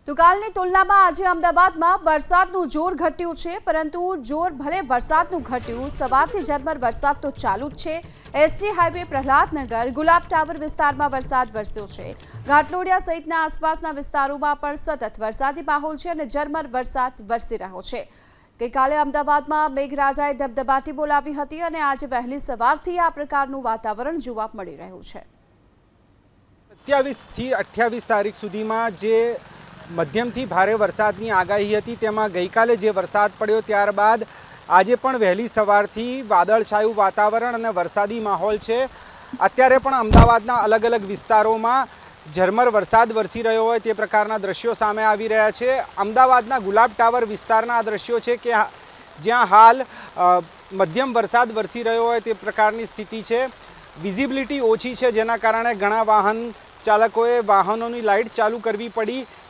તો કાલની તુલનામાં આજે અમદાવાદમાં વરસાદનું જોર ઘટ્યું છે, પરંતુ જોર ભલે વરસાદનું ઘટ્યું, સવારથી ઝરમર વરસાદ તો ચાલુ જ છે। એસજી હાઈવે પ્રહલાદનગર ગુલાબ ટાવર વિસ્તારમાં વરસાદ વરસ્યો છે। ઘાટલોડિયા સહિતના આસપાસના વિસ્તારોમાં પણ સતત વરસાદી માહોલ છે અને ઝરમર વરસાદ વરસી રહ્યો છે। ગઈકાલે અમદાવાદમાં મેઘરાજાએ ધબધબાટી બોલાવી હતી અને આજે વહેલી સવારથી આ પ્રકારનું વાતાવરણ જોવા મળી રહ્યું છે। 27 થી 28 તારીખ સુધીમાં જે મધ્યમથી ભારે વરસાદની આગાહી હતી, તેમાં ગઈકાલે જે વરસાદ પડ્યો ત્યારબાદ આજે પણ વહેલી સવારથી વાદળછાયું વાતાવરણ અને વરસાદી માહોલ છે। અત્યારે પણ અમદાવાદના અલગ અલગ વિસ્તારોમાં ઝરમર વરસાદ વરસી રહ્યો હોય તે પ્રકારના દ્રશ્યો સામે આવી રહ્યા છે। અમદાવાદના ગુલાબ ટાવર વિસ્તારના આ દ્રશ્યો છે કે જ્યાં હાલ મધ્યમ વરસાદ વરસી રહ્યો હોય તે પ્રકારની સ્થિતિ છે। વિઝિબિલિટી ઓછી છે, જેના કારણે ઘણા વાહન ચાલકોએ વાહનોની લાઇટ ચાલુ કરવી પડી।